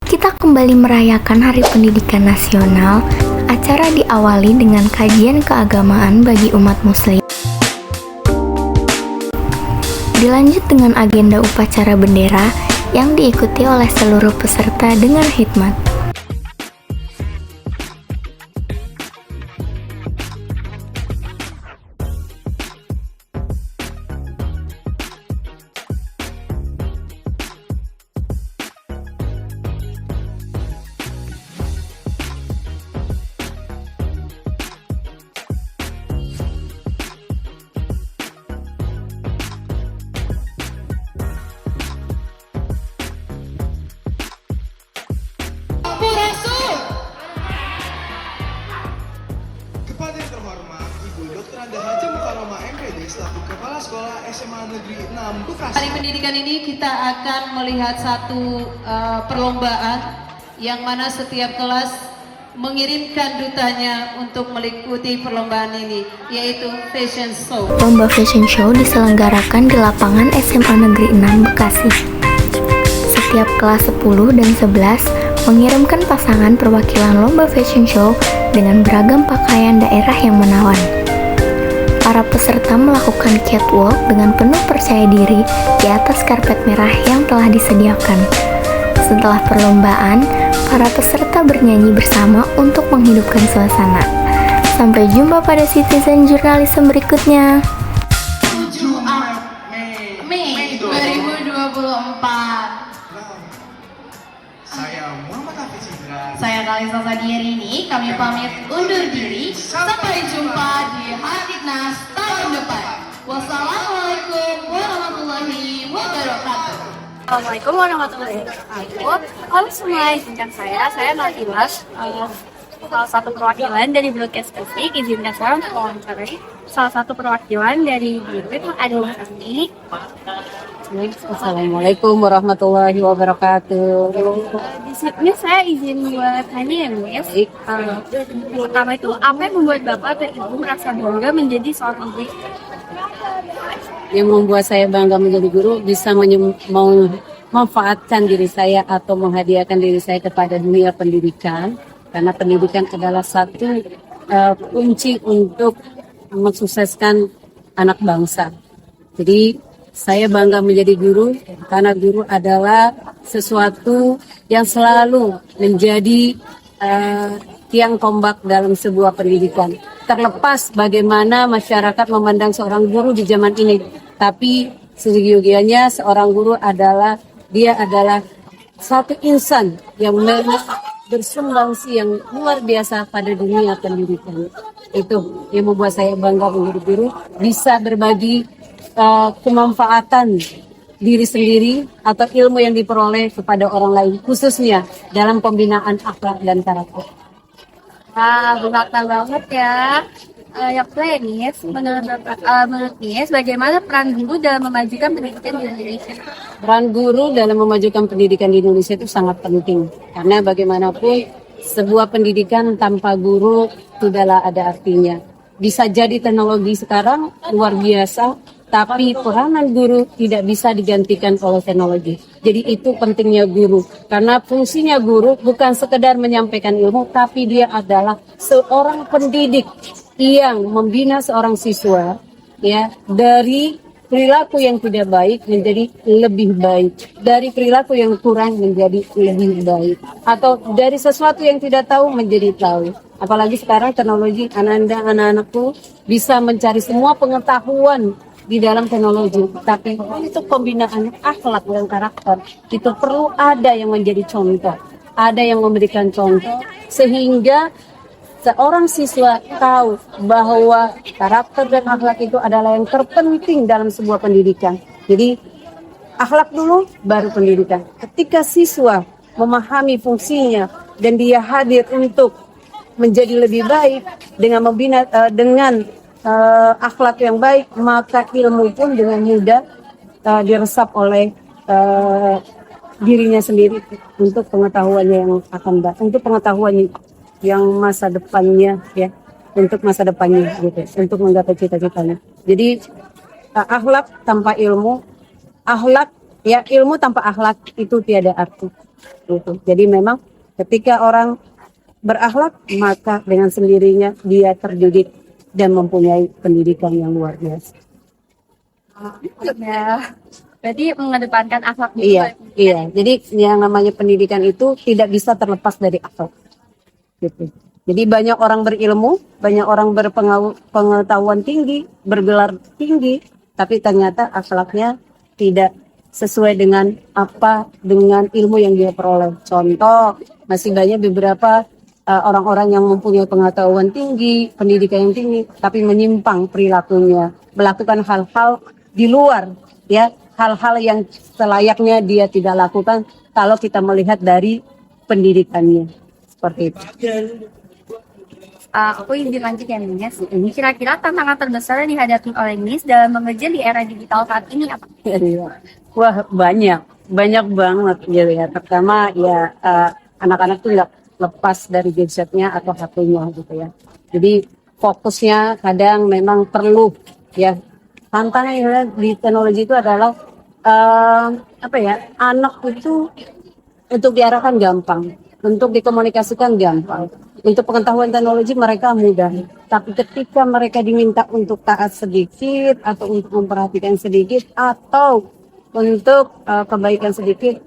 Kita kembali merayakan Hari Pendidikan Nasional. Acara diawali dengan kajian keagamaan bagi umat muslim. Dilanjut dengan agenda upacara bendera yang diikuti oleh seluruh peserta dengan khidmat. Kepada yang terhormat Ibu Dr. Anda Haja Mukaroma MPD selaku Kepala Sekolah SMA Negeri 6 Bekasi. Hari pendidikan ini kita akan melihat satu perlombaan yang mana setiap kelas mengirimkan dutanya untuk mengikuti perlombaan ini, yaitu fashion show. Lomba fashion show diselenggarakan di lapangan SMA Negeri 6 Bekasi. Setiap kelas 10 dan 11 mengirimkan pasangan perwakilan lomba fashion show dengan beragam pakaian daerah yang menawan. Para peserta melakukan catwalk dengan penuh percaya diri di atas karpet merah yang telah disediakan. Setelah perlombaan, para peserta bernyanyi bersama untuk menghidupkan suasana. Sampai jumpa pada Citizen Journalism berikutnya. 7 Mei 2024. Saya Muhammad Hafiz Indra. Saya Kalisa Sadiarini, kami pamit undur diri. Sampai jumpa di Hardiknas tahun depan. Wassalamualaikum warahmatullahi wabarakatuh. Assalamualaikum warahmatullahi wabarakatuh. Halo semua, izinkan saya Natilas, salah satu perwakilan dari Broadcast Musik. Izinkan saya untuk mewawancarai salah satu perwakilan dari BIRWIT adalah kami. Assalamualaikum warahmatullahi wabarakatuh. Di sini saya izin buat tanya ya, Miss. Pertama itu, apa yang membuat Bapak dan Ibu merasa bangga menjadi seorang guru? Yang membuat saya bangga menjadi guru bisa memanfaatkan diri saya atau menghadiahkan diri saya kepada dunia pendidikan, karena pendidikan adalah satu kunci untuk mensukseskan anak bangsa. Jadi saya bangga menjadi guru karena guru adalah sesuatu yang selalu menjadi tiang tombak dalam sebuah pendidikan. Terlepas bagaimana masyarakat memandang seorang guru di zaman ini, tapi sejujurnya seorang guru adalah satu insan yang bersumbangsi yang luar biasa pada dunia pendidikan. Itu yang membuat saya bangga menjadi guru, bisa berbagi kemanfaatan diri sendiri atau ilmu yang diperoleh kepada orang lain, khususnya dalam pembinaan akhlak dan karakter. Bermakna banget ya. Menurut Nis, bagaimana peran guru dalam memajukan pendidikan di Indonesia? Peran guru dalam memajukan pendidikan di Indonesia itu sangat penting, karena bagaimanapun sebuah pendidikan tanpa guru tidaklah ada artinya. Bisa jadi teknologi sekarang luar biasa, tapi peranan guru tidak bisa digantikan oleh teknologi. Jadi itu pentingnya guru, karena fungsinya guru bukan sekedar menyampaikan ilmu, tapi dia adalah seorang pendidik yang membina seorang siswa ya dari perilaku yang tidak baik menjadi lebih baik, dari perilaku yang kurang menjadi lebih baik, atau dari sesuatu yang tidak tahu menjadi tahu. Apalagi sekarang teknologi, anak-anakku bisa mencari semua pengetahuan di dalam teknologi, tapi untuk pembinaan akhlak dan karakter itu perlu ada yang menjadi contoh, ada yang memberikan contoh, sehingga seorang siswa tahu bahwa karakter dan akhlak itu adalah yang terpenting dalam sebuah pendidikan. Jadi akhlak dulu baru pendidikan. Ketika siswa memahami fungsinya dan dia hadir untuk menjadi lebih baik dengan membina dengan akhlak yang baik, maka ilmu pun dengan mudah diresap oleh dirinya sendiri untuk pengetahuannya yang akan datang, untuk pengetahuannya yang masa depannya ya, untuk masa depannya gitu, untuk menggapai cita-citanya. Jadi akhlak tanpa ilmu, ilmu tanpa akhlak itu tiada arti. Gitu. Jadi memang ketika orang berakhlak, maka dengan sendirinya dia terdidik dan mempunyai pendidikan yang luar biasa. Ya, berarti mengedepankan akhlak dulu. Iya, iya. Jadi yang namanya pendidikan itu tidak bisa terlepas dari akhlak. Gitu. Jadi banyak orang berilmu, banyak orang berpengetahuan tinggi, bergelar tinggi, tapi ternyata akhlaknya tidak sesuai dengan dengan ilmu yang dia peroleh. Contoh, masih banyak beberapa orang-orang yang mempunyai pengetahuan tinggi, pendidikan yang tinggi, tapi menyimpang perilakunya, melakukan hal-hal di luar, ya, hal-hal yang selayaknya dia tidak lakukan kalau kita melihat dari pendidikannya seperti itu. Aku ingin lanjut ya Miss. Kira-kira tantangan terbesar yang dihadapi oleh Miss dalam mengejar di era digital saat ini apa? Wah, banyak banget gitu ya. Pertama ya anak-anak tuh nggak lepas dari gadgetnya atau HP-nya gitu ya. Jadi fokusnya kadang memang perlu ya. Tantangan yang ada di teknologi itu adalah anak itu untuk diarahkan gampang, untuk dikomunikasikan gampang, untuk pengetahuan teknologi mereka mudah. Tapi ketika mereka diminta untuk taat sedikit atau untuk memperhatikan sedikit atau untuk kebaikan sedikit,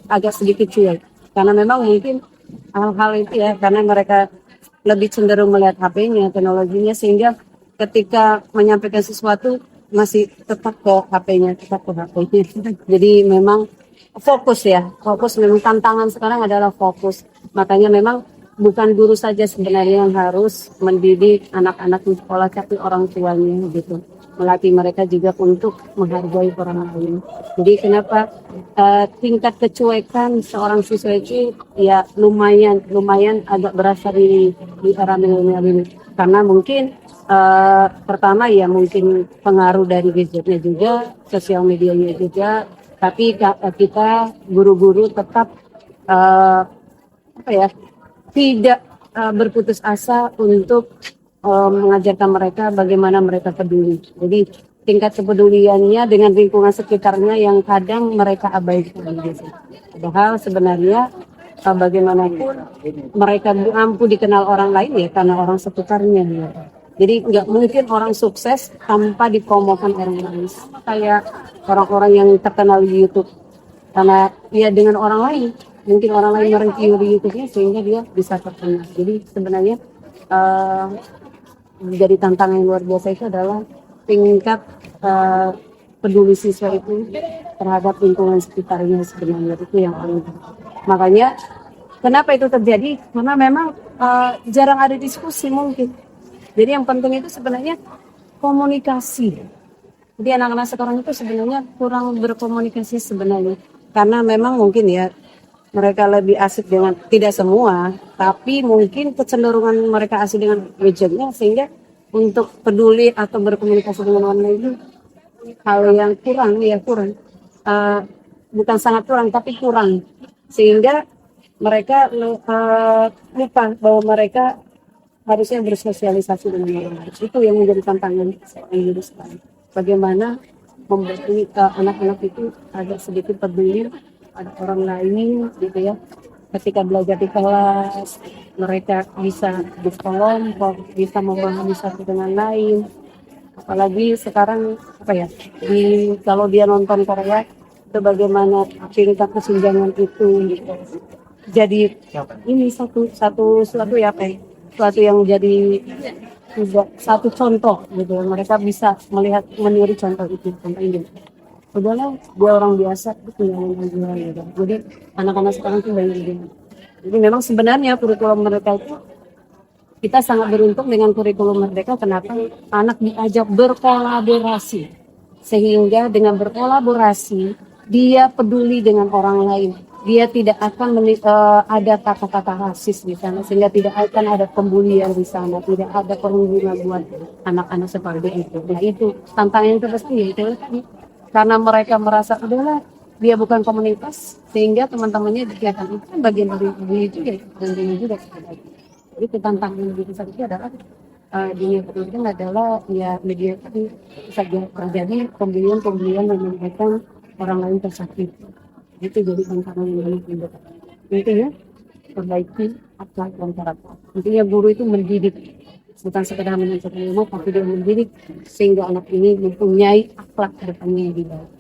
agak sedikit cuek. Karena memang mungkin hal-hal itu ya, karena mereka lebih cenderung melihat HP-nya, teknologinya, sehingga ketika menyampaikan sesuatu masih tetap ke HP-nya. Jadi memang fokus memang tantangan sekarang adalah fokus. Makanya memang bukan guru saja sebenarnya yang harus mendidik anak-anak di sekolah, tapi orang tuanya gitu, melatih mereka juga untuk menghargai orang lain. Jadi kenapa tingkat kecuekan seorang siswa itu ya lumayan agak berasa di era milenial ini, karena mungkin pertama ya mungkin pengaruh dari gadgetnya juga, sosial medianya juga. Tapi kita guru-guru tetap tidak berputus asa untuk mengajarkan mereka bagaimana mereka peduli. Jadi tingkat kepeduliannya dengan lingkungan sekitarnya yang kadang mereka abaikan. Padahal sebenarnya bagaimanapun mereka mampu dikenal orang lain ya karena orang sekitarnya. Ya. Jadi nggak mungkin orang sukses tanpa dipromokan orang lain. Kayak orang-orang yang terkenal di YouTube. Karena ya dengan orang lain, mungkin orang lain mereview di YouTube-nya sehingga dia bisa terkenal. Jadi sebenarnya menjadi tantangan yang luar biasa itu adalah tingkat peduli siswa itu terhadap lingkungan sekitarnya sebenarnya itu yang paling penting. Makanya kenapa itu terjadi? Karena memang jarang ada diskusi mungkin. Jadi yang penting itu sebenarnya komunikasi. Jadi anak-anak sekarang itu sebenarnya kurang berkomunikasi sebenarnya. Karena memang mungkin ya mereka lebih asik dengan, tidak semua, tapi mungkin kecenderungan mereka asik dengan gadgetnya sehingga untuk peduli atau berkomunikasi dengan orang lain itu hal yang kurang. Bukan sangat kurang, tapi kurang. Sehingga mereka lupa bahwa mereka harusnya bersosialisasi dengan orang lain. Itu yang menjadi tantangan seorang guru sekarang. Bagaimana membuat anak-anak itu agak sedikit peduli pada orang lain, gitu ya. Ketika belajar di kelas, mereka bisa berkelompok, bisa memahami satu dengan lain. Apalagi sekarang kalau dia nonton Korea, itu bagaimana tingkat kesenjangan itu, gitu. Jadi ini suatu yang jadi satu contoh gitu, mereka bisa meniru contoh itu, contoh ini. Udahlah, dia orang biasa itu yang gitu. Jadi anak-anak sekarang tuh banyak ini. Jadi memang sebenarnya kurikulum mereka itu, kita sangat beruntung dengan kurikulum mereka. Kenapa? Anak diajak berkolaborasi, sehingga dengan berkolaborasi dia peduli dengan orang lain. Dia tidak akan ada kata-kata rasis di sana, sehingga tidak akan ada pembulian di sana, tidak ada perundungan buat anak-anak seperti itu. Nah itu tantangan terbesar itu tadi, karena mereka merasa udahlah dia bukan komunitas, sehingga teman-temannya dikatakan itu bagian dari ini juga, dan ini juga. Jadi tantangan yang besar itu adalah dunia pendidikan adalah ya media tadi saja terjadi pembulian yang menyebabkan orang lain tersakiti. Itu jadi tantangan yang banyak juga. Intinya perbaiki akhlak dan karakter. Intinya guru itu mendidik, bukan sekedar mengajarkan ilmu, tapi dia mendidik sehingga anak ini mempunyai akhlak ke depannya yang lebih baik.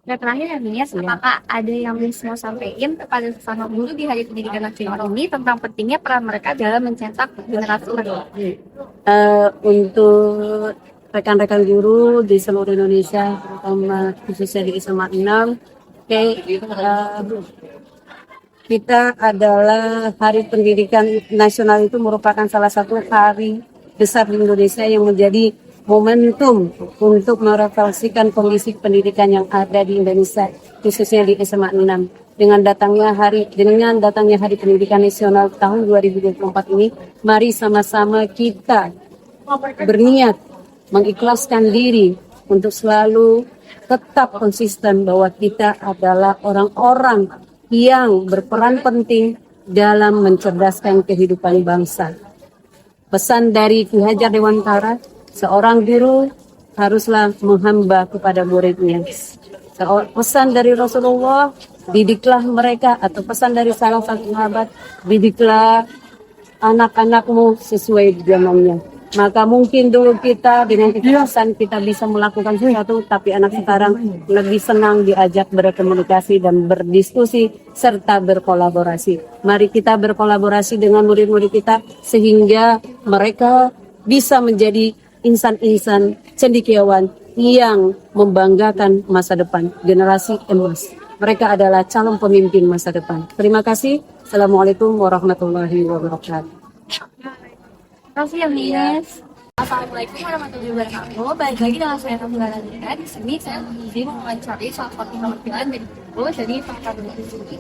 Nah terakhir ya Nias, apakah ada yang Miss mau sampaikan kepada sesama guru di Hari Pendidikan Nasional ini tentang pentingnya peran mereka dalam mencetak generasi penerus? Untuk rekan-rekan guru di seluruh Indonesia, terutama khususnya di SMA 6, kita adalah Hari Pendidikan Nasional itu merupakan salah satu hari besar di Indonesia yang menjadi momentum untuk merefleksikan kondisi pendidikan yang ada di Indonesia, khususnya di SMA 6. Dengan datangnya Hari Pendidikan Nasional tahun 2024 ini, mari sama-sama kita berniat mengikhlaskan diri untuk selalu tetap konsisten bahwa kita adalah orang-orang yang berperan penting dalam mencerdaskan kehidupan bangsa. Pesan dari Ki Hajar Dewantara, seorang guru haruslah menghamba kepada muridnya. Pesan dari Rasulullah, didiklah mereka, atau pesan dari salah satu sahabat, didiklah anak-anakmu sesuai zamannya. Maka mungkin dulu kita dengan kekerasan kita bisa melakukan sesuatu, tapi anak sekarang lebih senang diajak berkomunikasi dan berdiskusi serta berkolaborasi. Mari kita berkolaborasi dengan murid-murid kita sehingga mereka bisa menjadi insan-insan cendekiawan yang membanggakan masa depan generasi emas. Mereka adalah calon pemimpin masa depan. Terima kasih. Assalamualaikum warahmatullahi wabarakatuh. Terima kasih ya Nias. Assalamualaikum warahmatullahi wabarakatuh. Balik lagi dengan saya Nabila Nadira. Di sini saya izin mewawancari salah satu perwakilan dari guru dari Fakultas Sini.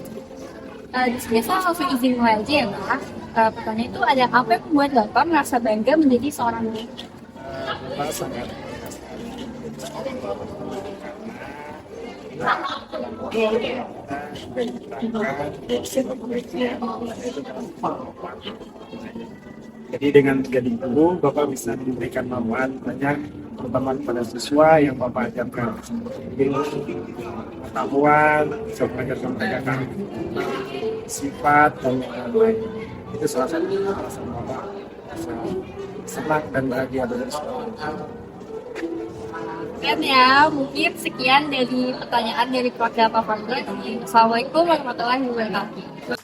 Di sini saya langsung izin mulai aja ya Mbak. Pertanyaan itu ada apa yang membuat Bapak merasa bangga menjadi seorang guru? Jadi dengan menjadi guru, Bapak bisa memberikan manfaat banyak, terutama kepada siswa yang Bapak ajarkan. Pengetahuan, bisa mengajarkan mereka kan sifat dan lain-lain. Itu salah satu alasan Bapak bisa senang dan bahagia dengan sekolah. Sekian ya, mungkin sekian dari pertanyaan dari keluarga Pak Fadli. Assalamualaikum warahmatullahi wabarakatuh.